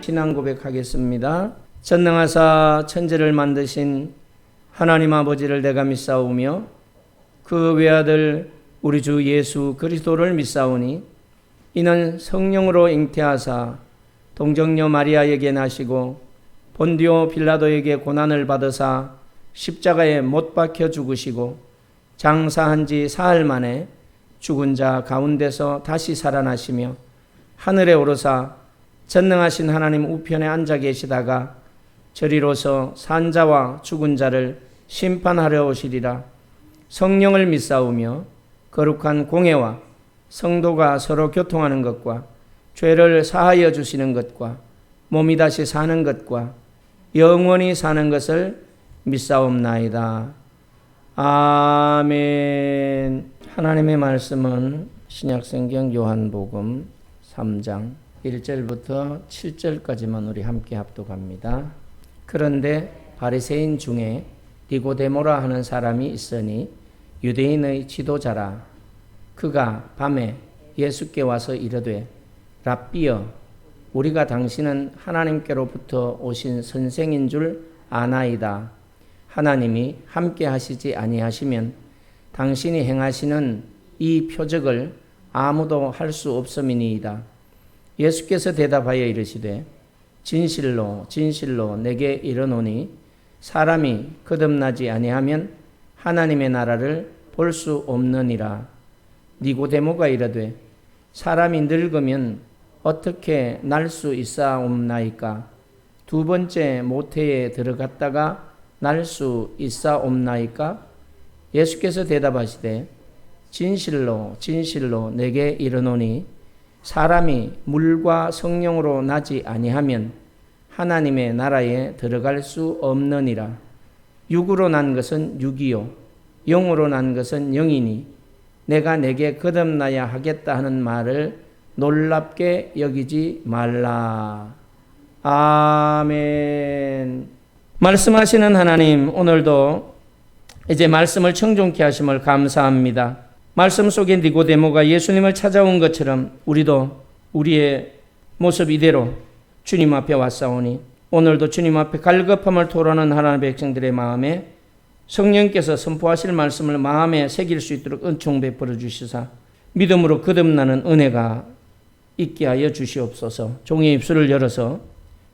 신앙 고백하겠습니다. 전능하사 천지를 만드신 하나님 아버지를 내가 믿사오며 그 외아들 우리 주 예수 그리스도를 믿사오니 이는 성령으로 잉태하사 동정녀 마리아에게 나시고 본디오 빌라도에게 고난을 받으사 십자가에 못 박혀 죽으시고 장사한 지 사흘 만에 죽은 자 가운데서 다시 살아나시며 하늘에 오르사 전능하신 하나님 우편에 앉아 계시다가 저리로서 산자와 죽은 자를 심판하려 오시리라. 성령을 믿사오며 거룩한 공회와 성도가 서로 교통하는 것과 죄를 사하여 주시는 것과 몸이 다시 사는 것과 영원히 사는 것을 믿사옵나이다. 아멘. 하나님의 말씀은 신약성경 요한복음 3장 1절부터 7절까지만 우리 함께 합독합니다. 그런데 바리새인 중에 니고데모라 하는 사람이 있으니 유대인의 지도자라. 그가 밤에 예수께 와서 이르되 랍비여, 우리가 당신은 하나님께로부터 오신 선생인 줄 아나이다. 하나님이 함께 하시지 아니하시면 당신이 행하시는 이 표적을 아무도 할 수 없음이니이다. 예수께서 대답하여 이르시되 진실로 진실로 내게 이르노니 사람이 거듭나지 아니하면 하나님의 나라를 볼 수 없느니라. 니고데모가 이르되 사람이 늙으면 어떻게 날 수 있사옵나이까? 두 번째 모태에 들어갔다가 날 수 있사옵나이까? 예수께서 대답하시되 진실로 진실로 내게 이르노니 사람이 물과 성령으로 나지 아니하면 하나님의 나라에 들어갈 수 없느니라. 육으로 난 것은 육이요 영으로 난 것은 영이니 내가 내게 거듭나야 하겠다 하는 말을 놀랍게 여기지 말라. 아멘. 말씀하시는 하나님, 오늘도 이제 말씀을 청종케 하심을 감사합니다. 말씀 속에 니고데모가 예수님을 찾아온 것처럼 우리도 우리의 모습 이대로 주님 앞에 왔사오니 오늘도 주님 앞에 갈급함을 토로하는 하나님의 백성들의 마음에 성령께서 선포하실 말씀을 마음에 새길 수 있도록 은총 베풀어 주시사 믿음으로 거듭나는 은혜가 있게 하여 주시옵소서. 종의 입술을 열어서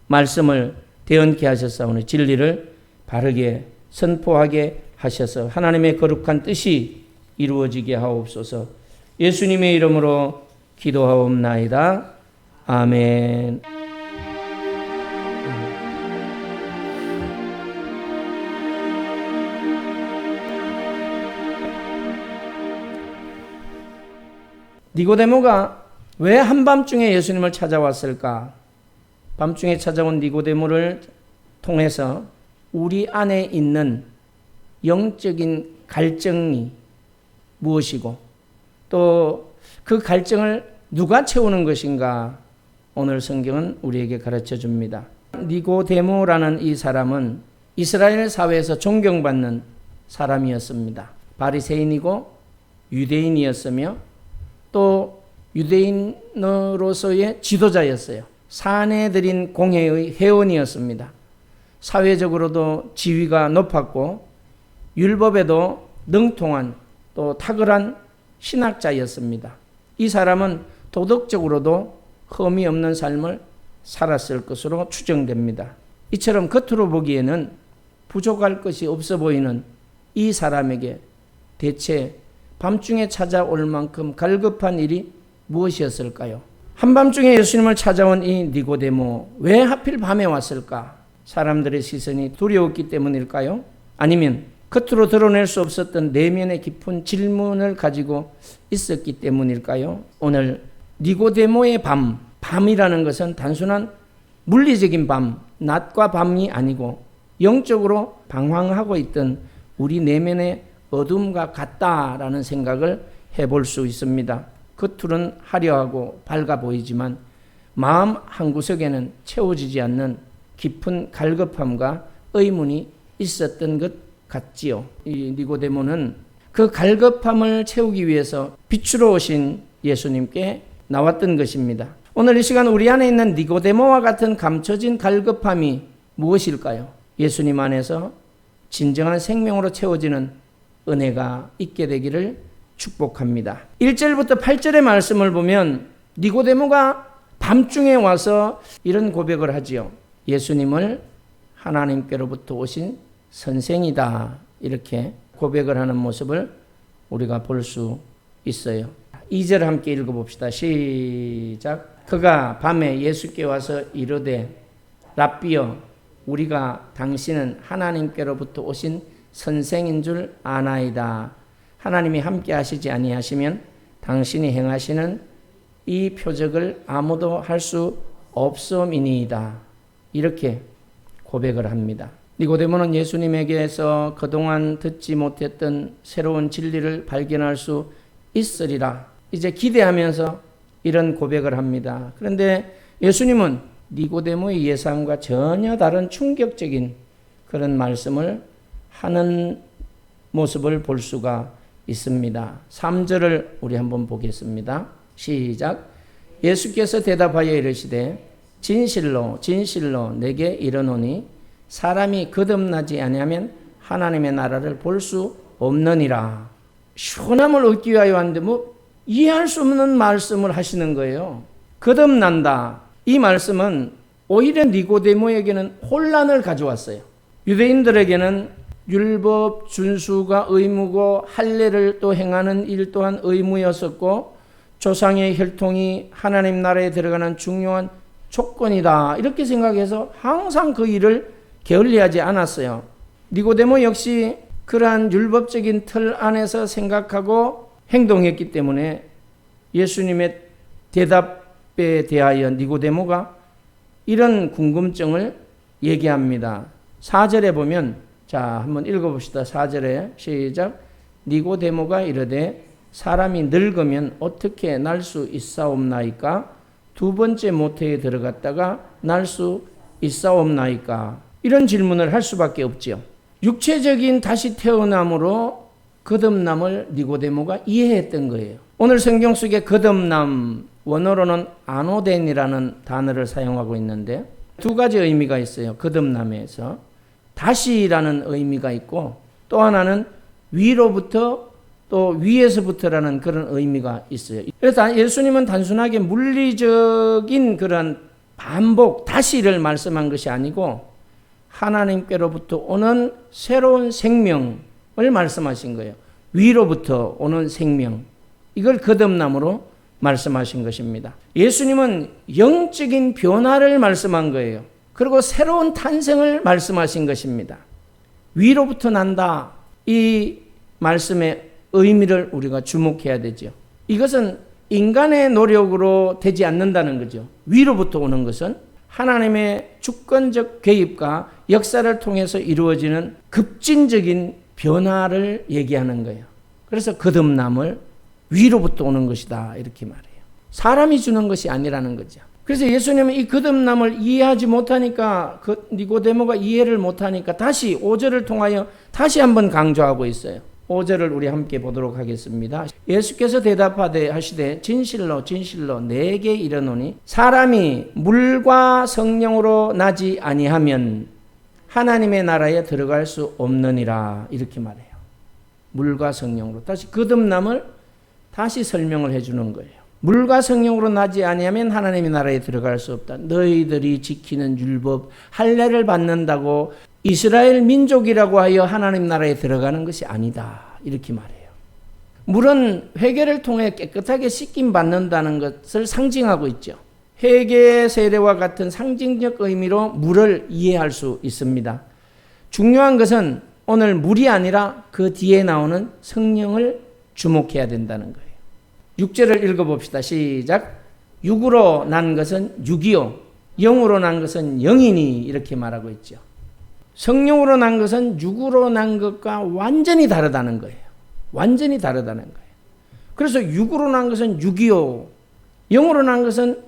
말씀을 대언케 하셨사오니 진리를 바르게 선포하게 하셔서 하나님의 거룩한 뜻이 이루어지게 하옵소서. 예수님의 이름으로 기도하옵나이다. 아멘. 니고데모가 왜 한밤중에 예수님을 찾아왔을까? 밤중에 찾아온 니고데모를 통해서 우리 안에 있는 영적인 갈증이 무엇이고 또 그 갈증을 누가 채우는 것인가? 오늘 성경은 우리에게 가르쳐 줍니다. 니고데모라는 이 사람은 이스라엘 사회에서 존경받는 사람이었습니다. 바리새인이고 유대인이었으며 또 유대인으로서의 지도자였어요. 사내들인 공회의 회원이었습니다. 사회적으로도 지위가 높았고 율법에도 능통한 또 탁월한 신학자였습니다. 이 사람은 도덕적으로도 흠이 없는 삶을 살았을 것으로 추정됩니다. 이처럼 겉으로 보기에는 부족할 것이 없어 보이는 이 사람에게 대체 밤중에 찾아올 만큼 갈급한 일이 무엇이었을까요? 한밤중에 예수님을 찾아온 이 니고데모, 왜 하필 밤에 왔을까? 사람들의 시선이 두려웠기 때문일까요? 아니면 겉으로 드러낼 수 없었던 내면의 깊은 질문을 가지고 있었기 때문일까요? 오늘 니고데모의 밤이라는 것은 단순한 물리적인 밤, 낮과 밤이 아니고 영적으로 방황하고 있던 우리 내면의 어둠과 같다라는 생각을 해볼 수 있습니다. 겉으로는 화려하고 밝아 보이지만 마음 한구석에는 채워지지 않는 깊은 갈급함과 의문이 있었던 것 같지요. 이 니고데모는 그 갈급함을 채우기 위해서 빛으로 오신 예수님께 나왔던 것입니다. 오늘 이 시간 우리 안에 있는 니고데모와 같은 감춰진 갈급함이 무엇일까요? 예수님 안에서 진정한 생명으로 채워지는 은혜가 있게 되기를 축복합니다. 1절부터 8절의 말씀을 보면 니고데모가 밤중에 와서 이런 고백을 하지요. 예수님을 하나님께로부터 오신 선생이다. 이렇게 고백을 하는 모습을 우리가 볼 수 있어요. 2절 함께 읽어봅시다. 시작. 그가 밤에 예수께 와서 이르되 랍비여 우리가 당신은 하나님께로부터 오신 선생인 줄 아나이다. 하나님이 함께 하시지 아니하시면 당신이 행하시는 이 표적을 아무도 할 수 없음이니이다. 이렇게 고백을 합니다. 니고데모는 예수님에게서 그동안 듣지 못했던 새로운 진리를 발견할 수 있으리라. 이제 기대하면서 이런 고백을 합니다. 그런데 예수님은 니고데모의 예상과 전혀 다른 충격적인 그런 말씀을 하는 모습을 볼 수가 있습니다. 3절을 우리 한번 보겠습니다. 시작. 예수께서 대답하여 이르시되 진실로 진실로 내게 이르노니 사람이 거듭나지 아니하면 하나님의 나라를 볼 수 없느니라. 시원함을 얻기 위하여 왔는데 이해할 수 없는 말씀을 하시는 거예요. 거듭난다. 이 말씀은 오히려 니고데모에게는 혼란을 가져왔어요. 유대인들에게는 율법 준수가 의무고 할례를 또 행하는 일 또한 의무였었고 조상의 혈통이 하나님 나라에 들어가는 중요한 조건이다. 이렇게 생각해서 항상 그 일을 게을리하지 않았어요. 니고데모 역시 그러한 율법적인 틀 안에서 생각하고 행동했기 때문에 예수님의 대답에 대하여 니고데모가 이런 궁금증을 얘기합니다. 4절에 보면 자 한번 읽어봅시다. 4절에 시작. 니고데모가 이르되 사람이 늙으면 어떻게 날 수 있사옵나이까? 두 번째 모태에 들어갔다가 날 수 있사옵나이까? 이런 질문을 할 수밖에 없지요. 육체적인 다시 태어남으로 거듭남을 니고데모가 이해했던 거예요. 오늘 성경 속에 거듭남 원어로는 아노덴이라는 단어를 사용하고 있는데 두 가지 의미가 있어요. 거듭남에서 다시라는 의미가 있고 또 하나는 위로부터 또 위에서부터라는 그런 의미가 있어요. 그래서 예수님은 단순하게 물리적인 그런 반복, 다시를 말씀한 것이 아니고 하나님께로부터 오는 새로운 생명을 말씀하신 거예요. 위로부터 오는 생명. 이걸 거듭남으로 말씀하신 것입니다. 예수님은 영적인 변화를 말씀한 거예요. 그리고 새로운 탄생을 말씀하신 것입니다. 위로부터 난다. 이 말씀의 의미를 우리가 주목해야 되죠. 이것은 인간의 노력으로 되지 않는다는 거죠. 위로부터 오는 것은 하나님의 주권적 개입과 역사를 통해서 이루어지는 급진적인 변화를 얘기하는 거예요. 그래서 거듭남을 위로부터 오는 것이다 이렇게 말해요. 사람이 주는 것이 아니라는 거죠. 그래서 예수님은 이 거듭남을 이해하지 못하니까 니고데모가 이해를 못하니까 다시 5절을 통하여 다시 한번 강조하고 있어요. 5절을 우리 함께 보도록 하겠습니다. 예수께서 대답하되 하시되 진실로 진실로 내게 이르노니 사람이 물과 성령으로 나지 아니하면 하나님의 나라에 들어갈 수 없느니라 이렇게 말해요. 물과 성령으로 다시 거듭남을 다시 설명을 해주는 거예요. 물과 성령으로 나지 아니하면 하나님의 나라에 들어갈 수 없다. 너희들이 지키는 율법 할례를 받는다고 이스라엘 민족이라고 하여 하나님 나라에 들어가는 것이 아니다. 이렇게 말해요. 물은 회개를 통해 깨끗하게 씻김 받는다는 것을 상징하고 있죠. 회개 세례와 같은 상징적 의미로 물을 이해할 수 있습니다. 중요한 것은 오늘 물이 아니라 그 뒤에 나오는 성령을 주목해야 된다는 거예요. 6절을 읽어봅시다. 시작. 육으로 난 것은 육이요 영으로 난 것은 영이니 이렇게 말하고 있죠. 성령으로 난 것은 육으로 난 것과 완전히 다르다는 거예요. 완전히 다르다는 거예요. 그래서 육으로 난 것은 육이요 영으로 난 것은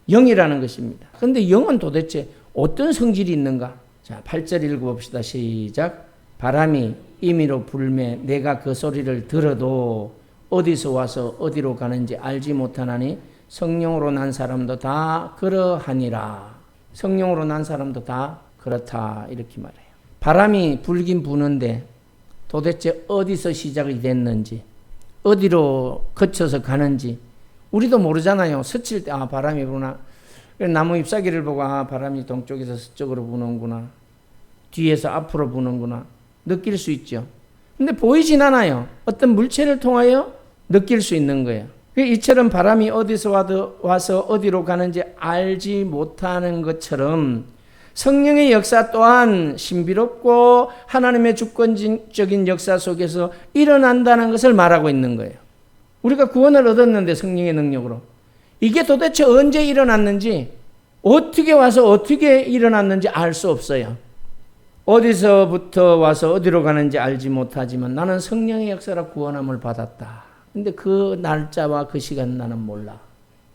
영이라는 것입니다. 그런데 영은 도대체 어떤 성질이 있는가? 자, 8절 읽어봅시다. 시작. 바람이 임의로 불매 내가 그 소리를 들어도 어디서 와서 어디로 가는지 알지 못하나니 성령으로 난 사람도 다 그러하니라. 성령으로 난 사람도 다 그렇다 이렇게 말해요. 바람이 불긴 부는데 도대체 어디서 시작이 됐는지, 어디로 거쳐서 가는지 우리도 모르잖아요. 스칠 때 바람이 부나, 나무 잎사귀를 보고 바람이 동쪽에서 서쪽으로 부는구나, 뒤에서 앞으로 부는구나 느낄 수 있죠. 근데 보이진 않아요. 어떤 물체를 통하여 느낄 수 있는 거예요. 이처럼 바람이 어디서 와서 어디로 가는지 알지 못하는 것처럼 성령의 역사 또한 신비롭고 하나님의 주권적인 역사 속에서 일어난다는 것을 말하고 있는 거예요. 우리가 구원을 얻었는데 성령의 능력으로 이게 도대체 언제 일어났는지, 어떻게 와서 어떻게 일어났는지 알 수 없어요. 어디서부터 와서 어디로 가는지 알지 못하지만 나는 성령의 역사로 구원함을 받았다. 근데 그 날짜와 그 시간 나는 몰라.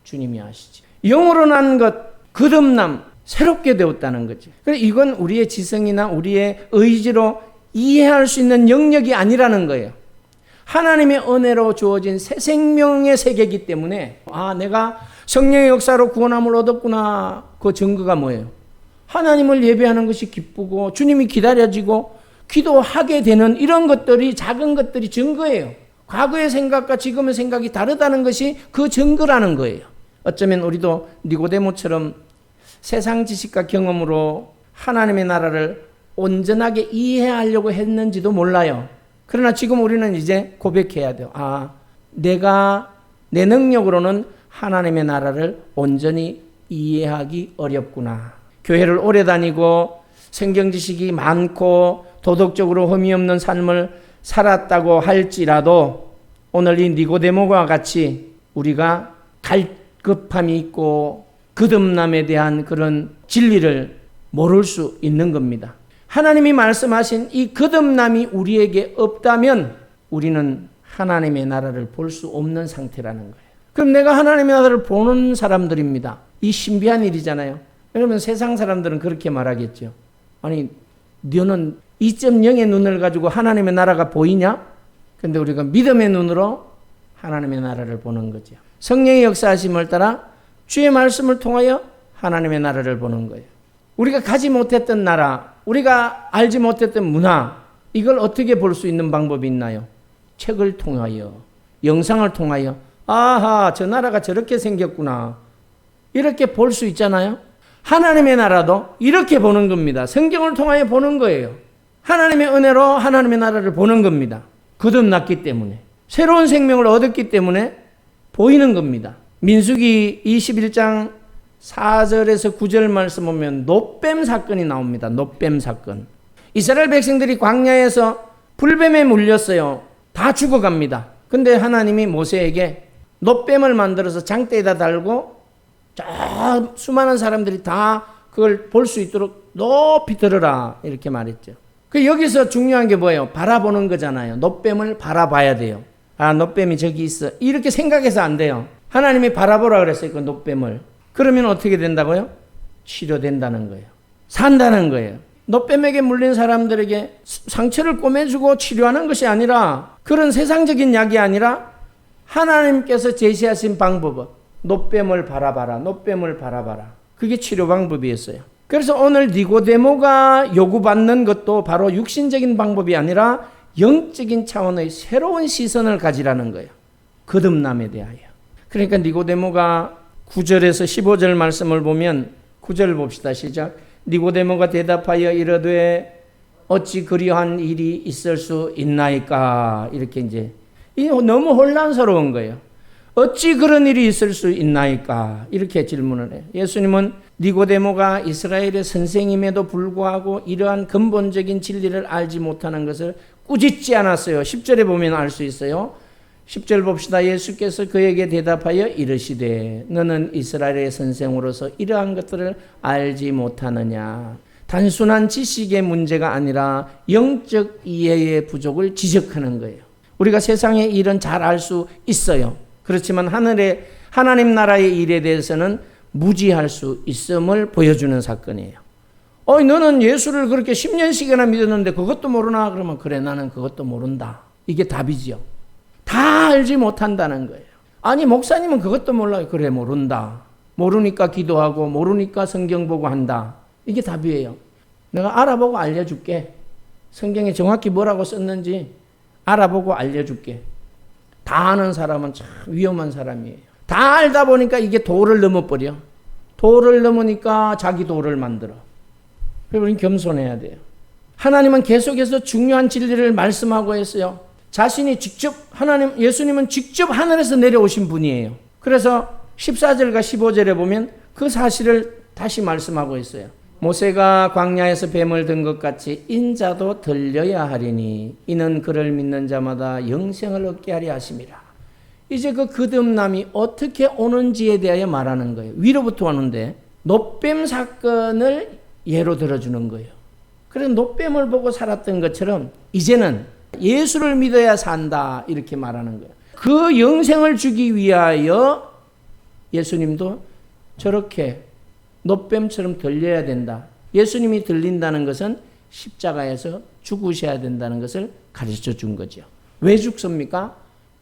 주님이 아시지. 영으로 난 것, 거듭남, 새롭게 되었다는 거지. 그래서 이건 우리의 지성이나 우리의 의지로 이해할 수 있는 영역이 아니라는 거예요. 하나님의 은혜로 주어진 새 생명의 세계이기 때문에 내가 성령의 역사로 구원함을 얻었구나. 그 증거가 뭐예요? 하나님을 예배하는 것이 기쁘고 주님이 기다려지고 기도하게 되는 이런 것들이, 작은 것들이 증거예요. 과거의 생각과 지금의 생각이 다르다는 것이 그 증거라는 거예요. 어쩌면 우리도 니고데모처럼 세상 지식과 경험으로 하나님의 나라를 온전하게 이해하려고 했는지도 몰라요. 그러나 지금 우리는 이제 고백해야 돼요. 내가 내 능력으로는 하나님의 나라를 온전히 이해하기 어렵구나. 교회를 오래 다니고 성경 지식이 많고 도덕적으로 흠이 없는 삶을 살았다고 할지라도 오늘 이 니고데모와 같이 우리가 갈급함이 있고 거듭남에 대한 그런 진리를 모를 수 있는 겁니다. 하나님이 말씀하신 이 거듭남이 우리에게 없다면 우리는 하나님의 나라를 볼 수 없는 상태라는 거예요. 그럼 내가 하나님의 나라를 보는 사람들입니다. 이 신비한 일이잖아요. 그러면 세상 사람들은 그렇게 말하겠죠. 아니, 너는 2.0의 눈을 가지고 하나님의 나라가 보이냐? 근데 우리가 믿음의 눈으로 하나님의 나라를 보는 거죠. 성령의 역사하심을 따라 주의 말씀을 통하여 하나님의 나라를 보는 거예요. 우리가 가지 못했던 나라, 우리가 알지 못했던 문화, 이걸 어떻게 볼 수 있는 방법이 있나요? 책을 통하여, 영상을 통하여, 저 나라가 저렇게 생겼구나, 이렇게 볼 수 있잖아요. 하나님의 나라도 이렇게 보는 겁니다. 성경을 통하여 보는 거예요. 하나님의 은혜로 하나님의 나라를 보는 겁니다. 거듭났기 때문에, 새로운 생명을 얻었기 때문에 보이는 겁니다. 민수기 21장 4절에서 9절 말씀 보면 놋뱀 사건이 나옵니다. 놋뱀 사건. 이스라엘 백성들이 광야에서 불뱀에 물렸어요. 다 죽어갑니다. 근데 하나님이 모세에게 놋뱀을 만들어서 장대에다 달고 저 수많은 사람들이 다 그걸 볼 수 있도록 높이 들어라 이렇게 말했죠. 그 여기서 중요한 게 뭐예요? 바라보는 거잖아요. 놋뱀을 바라봐야 돼요. 놋뱀이 저기 있어. 이렇게 생각해서 안 돼요. 하나님이 바라보라 그랬어요. 그 놋뱀을. 그러면 어떻게 된다고요? 치료된다는 거예요. 산다는 거예요. 놋뱀에게 물린 사람들에게 상처를 꼬매주고 치료하는 것이 아니라, 그런 세상적인 약이 아니라 하나님께서 제시하신 방법은 놋뱀을 바라봐라. 놋뱀을 바라봐라. 그게 치료 방법이었어요. 그래서 오늘 니고데모가 요구받는 것도 바로 육신적인 방법이 아니라 영적인 차원의 새로운 시선을 가지라는 거예요. 거듭남에 대하여. 그러니까 니고데모가 9절에서 15절 말씀을 보면, 9절 봅시다. 시작. 니고데모가 대답하여 이르되 어찌 그리한 일이 있을 수 있나이까. 이렇게 이제 너무 혼란스러운 거예요. 어찌 그런 일이 있을 수 있나이까. 이렇게 질문을 해요. 예수님은 니고데모가 이스라엘의 선생임에도 불구하고 이러한 근본적인 진리를 알지 못하는 것을 꾸짖지 않았어요. 10절에 보면 알 수 있어요. 10절 봅시다. 예수께서 그에게 대답하여 이르시되 너는 이스라엘의 선생으로서 이러한 것들을 알지 못하느냐. 단순한 지식의 문제가 아니라 영적 이해의 부족을 지적하는 거예요. 우리가 세상의 일은 잘 알 수 있어요. 그렇지만 하나님 나라의 일에 대해서는 무지할 수 있음을 보여주는 사건이에요. 너는 예수를 그렇게 10년씩이나 믿었는데 그것도 모르나? 그러면 그래, 나는 그것도 모른다. 이게 답이죠. 다 알지 못한다는 거예요. 아니 목사님은 그것도 몰라요. 그래 모른다. 모르니까 기도하고 모르니까 성경 보고 한다. 이게 답이에요. 내가 알아보고 알려줄게. 성경에 정확히 뭐라고 썼는지 알아보고 알려줄게. 다 아는 사람은 참 위험한 사람이에요. 다 알다 보니까 이게 도를 넘어버려. 도를 넘으니까 자기 도를 만들어. 그래서 우리는 겸손해야 돼요. 하나님은 계속해서 중요한 진리를 말씀하고 있어요. 자신이 직접 예수님은 직접 하늘에서 내려오신 분이에요. 그래서 14절과 15절에 보면 그 사실을 다시 말씀하고 있어요. 모세가 광야에서 뱀을 든 것 같이 인자도 들려야 하리니 이는 그를 믿는 자마다 영생을 얻게 하리 하심이라. 이제 그 거듭남이 어떻게 오는지에 대하여 말하는 거예요. 위로부터 오는데 놋뱀 사건을 예로 들어주는 거예요. 그래서 놋뱀을 보고 살았던 것처럼 이제는 예수를 믿어야 산다 이렇게 말하는 거예요. 그 영생을 주기 위하여 예수님도 저렇게 놋뱀처럼 들려야 된다. 예수님이 들린다는 것은 십자가에서 죽으셔야 된다는 것을 가르쳐 준 거죠. 왜 죽습니까?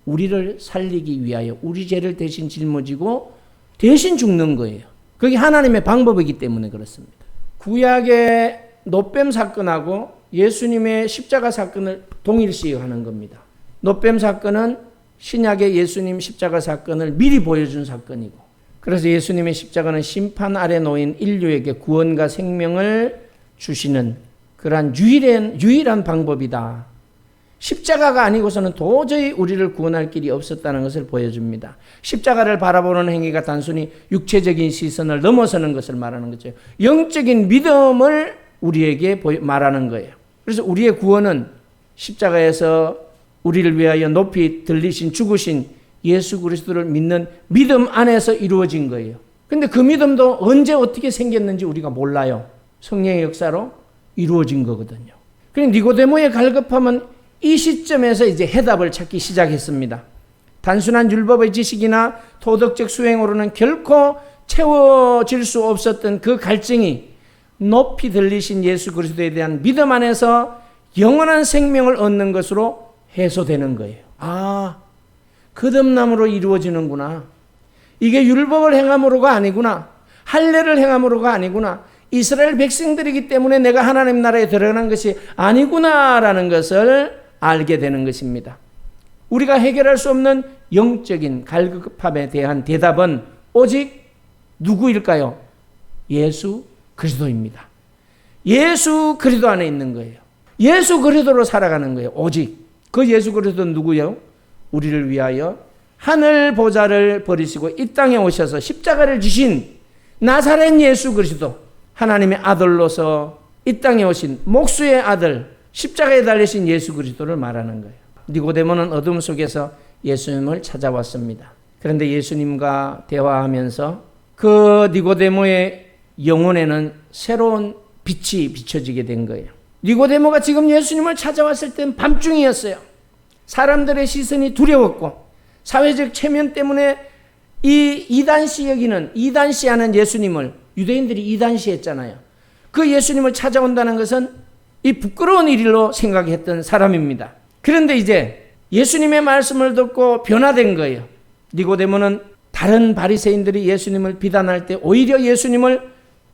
우리를 살리기 위하여 우리 죄를 대신 짊어지고 대신 죽는 거예요. 그게 하나님의 방법이기 때문에 그렇습니다. 구약의 놋뱀 사건하고 예수님의 십자가 사건을 동일시하는 겁니다. 놋뱀 사건은 신약의 예수님 십자가 사건을 미리 보여준 사건이고, 그래서 예수님의 십자가는 심판 아래 놓인 인류에게 구원과 생명을 주시는 그러한 유일한 방법이다. 십자가가 아니고서는 도저히 우리를 구원할 길이 없었다는 것을 보여줍니다. 십자가를 바라보는 행위가 단순히 육체적인 시선을 넘어서는 것을 말하는 거죠. 영적인 믿음을 우리에게 말하는 거예요. 그래서 우리의 구원은 십자가에서 우리를 위하여 높이 들리신 죽으신 예수 그리스도를 믿는 믿음 안에서 이루어진 거예요. 근데 그 믿음도 언제 어떻게 생겼는지 우리가 몰라요. 성령의 역사로 이루어진 거거든요. 그러니까 니고데모의 갈급함은 이 시점에서 이제 해답을 찾기 시작했습니다. 단순한 율법의 지식이나 도덕적 수행으로는 결코 채워질 수 없었던 그 갈증이 높이 들리신 예수 그리스도에 대한 믿음 안에서 영원한 생명을 얻는 것으로 해소되는 거예요. 아, 거듭남으로 이루어지는구나. 이게 율법을 행함으로가 아니구나. 할례를 행함으로가 아니구나. 이스라엘 백성들이기 때문에 내가 하나님 나라에 들어가는 것이 아니구나라는 것을 알게 되는 것입니다. 우리가 해결할 수 없는 영적인 갈급함에 대한 대답은 오직 누구일까요? 예수 그리스도입니다. 예수 그리스도 안에 있는 거예요. 예수 그리스도로 살아가는 거예요. 오직 그 예수 그리스도는 누구예요? 우리를 위하여 하늘 보좌를 버리시고 이 땅에 오셔서 십자가를 지신 나사렛 예수 그리스도, 하나님의 아들로서 이 땅에 오신 목수의 아들, 십자가에 달리신 예수 그리스도를 말하는 거예요. 니고데모는 어둠 속에서 예수님을 찾아왔습니다. 그런데 예수님과 대화하면서 그 니고데모의 영혼에는 새로운 빛이 비춰지게 된 거예요. 니고데모가 지금 예수님을 찾아왔을 땐 밤중이었어요. 사람들의 시선이 두려웠고 사회적 체면 때문에 이 이단시하는 예수님을 유대인들이 이단시했잖아요. 그 예수님을 찾아온다는 것은 이 부끄러운 일로 생각했던 사람입니다. 그런데 이제 예수님의 말씀을 듣고 변화된 거예요. 니고데모는 다른 바리새인들이 예수님을 비난할 때 오히려 예수님을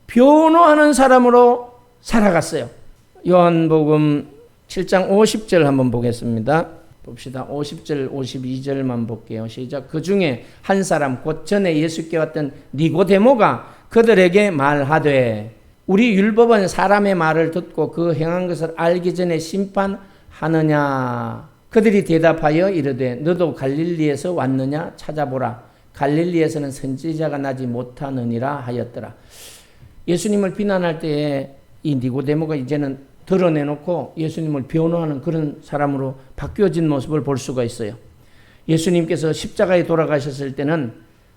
변호하는 사람으로 살아갔어요. 요한복음 7장 50절 한번 보겠습니다. 봅시다. 50절 52절만 볼게요. 시작. 그 중에 한 사람 곧 전에 예수께 왔던 니고데모가 그들에게 말하되 우리 율법은 사람의 말을 듣고 그 행한 것을 알기 전에 심판하느냐. 그들이 대답하여 이르되 너도 갈릴리에서 왔느냐 찾아보라. 갈릴리에서는 선지자가 나지 못하느니라 하였더라. 예수님을 비난할 때에 이 니고데모가 이제는 드러내놓고 예수님을 변호하는 그런 사람으로 바뀌어진 모습을 볼 수가 있어요. 예수님께서 십자가에 돌아가셨을 때는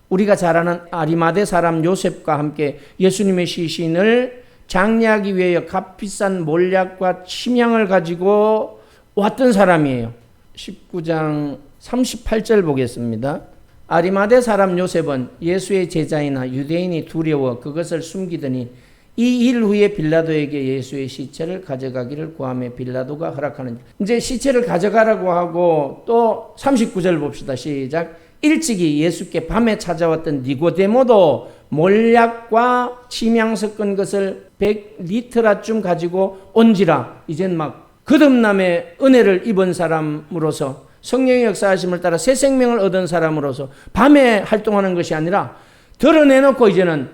우리가 잘 아는 아리마대 사람 요셉과 함께 예수님의 시신을 장례하기 위하여 값비싼 몰약과 침향을 가지고 왔던 사람이에요. 19장 38절 보겠습니다. 아리마대 사람 요셉은 예수의 제자이나 유대인이 두려워 그것을 숨기더니 이 일 후에 빌라도에게 예수의 시체를 가져가기를 구하며 빌라도가 허락하는. 이제 시체를 가져가라고 하고 또 39절 봅시다. 시작. 일찍이 예수께 밤에 찾아왔던 니고데모도 몰약과 침향 섞은 것을 100리터라쯤 가지고 온지라 이젠 막 거듭남의 은혜를 입은 사람으로서 성령의 역사하심을 따라 새 생명을 얻은 사람으로서 밤에 활동하는 것이 아니라 드러내놓고 이제는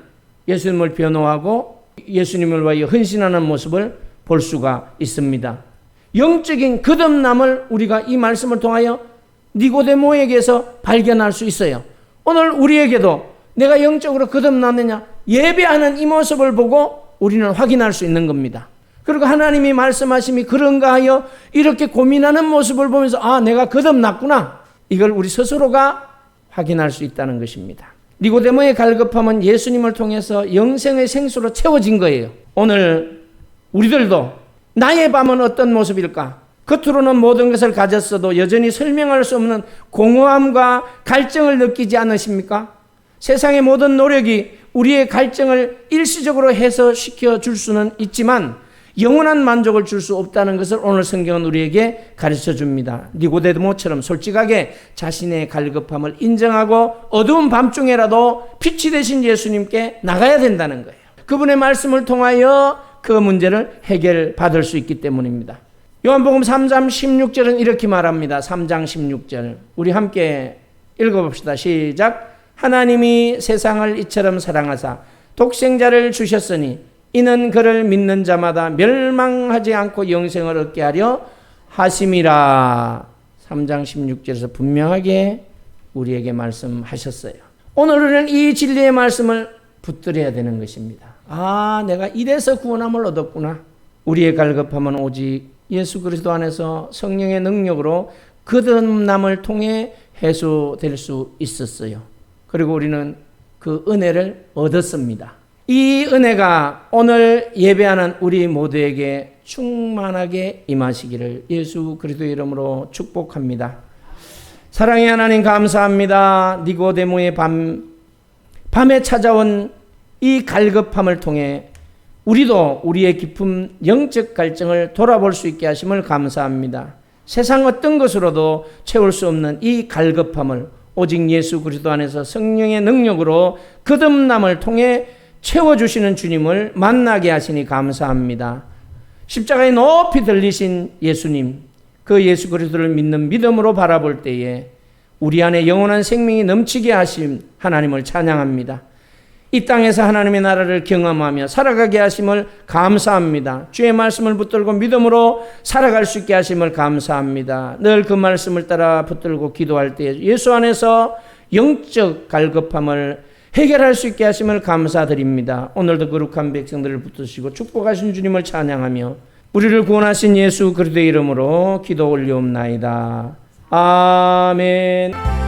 예수님을 변호하고 예수님을 위하여 헌신하는 모습을 볼 수가 있습니다. 영적인 거듭남을 우리가 이 말씀을 통하여 니고데모에게서 발견할 수 있어요. 오늘 우리에게도 내가 영적으로 거듭났느냐 예배하는 이 모습을 보고 우리는 확인할 수 있는 겁니다. 그리고 하나님이 말씀하심이 그런가 하여 이렇게 고민하는 모습을 보면서 아, 내가 거듭났구나. 이걸 우리 스스로가 확인할 수 있다는 것입니다. 니고데모의 갈급함은 예수님을 통해서 영생의 생수로 채워진 거예요. 오늘 우리들도 나의 밤은 어떤 모습일까? 겉으로는 모든 것을 가졌어도 여전히 설명할 수 없는 공허함과 갈증을 느끼지 않으십니까? 세상의 모든 노력이 우리의 갈증을 일시적으로 해소시켜 줄 수는 있지만 영원한 만족을 줄 수 없다는 것을 오늘 성경은 우리에게 가르쳐 줍니다. 니고데모처럼 솔직하게 자신의 갈급함을 인정하고 어두운 밤중에라도 빛이 되신 예수님께 나가야 된다는 거예요. 그분의 말씀을 통하여 그 문제를 해결받을 수 있기 때문입니다. 요한복음 3장 16절은 이렇게 말합니다. 3장 16절 우리 함께 읽어봅시다. 시작. 하나님이 세상을 이처럼 사랑하사 독생자를 주셨으니 이는 그를 믿는 자마다 멸망하지 않고 영생을 얻게 하려 하심이라. 3장 16절에서 분명하게 우리에게 말씀하셨어요. 오늘 우리는 이 진리의 말씀을 붙들어야 되는 것입니다. 아, 내가 이래서 구원함을 얻었구나. 우리의 갈급함은 오직 예수 그리스도 안에서 성령의 능력으로 거듭남을 통해 해소될 수 있었어요. 그리고 우리는 그 은혜를 얻었습니다. 이 은혜가 오늘 예배하는 우리 모두에게 충만하게 임하시기를 예수 그리스도의 이름으로 축복합니다. 사랑의 하나님 감사합니다. 니고데모의 밤에 찾아온 이 갈급함을 통해 우리도 우리의 깊은 영적 갈증을 돌아볼 수 있게 하심을 감사합니다. 세상 어떤 것으로도 채울 수 없는 이 갈급함을 오직 예수 그리스도 안에서 성령의 능력으로 거듭남을 통해 채워주시는 주님을 만나게 하시니 감사합니다. 십자가에 높이 들리신 예수님, 그 예수 그리스도를 믿는 믿음으로 바라볼 때에 우리 안에 영원한 생명이 넘치게 하신 하나님을 찬양합니다. 이 땅에서 하나님의 나라를 경험하며 살아가게 하심을 감사합니다. 주의 말씀을 붙들고 믿음으로 살아갈 수 있게 하심을 감사합니다. 늘 그 말씀을 따라 붙들고 기도할 때 예수 안에서 영적 갈급함을 해결할 수 있게 하심을 감사드립니다. 오늘도 거룩한 백성들을 붙드시고 축복하신 주님을 찬양하며 우리를 구원하신 예수 그리스도의 이름으로 기도 올리옵나이다. 아멘.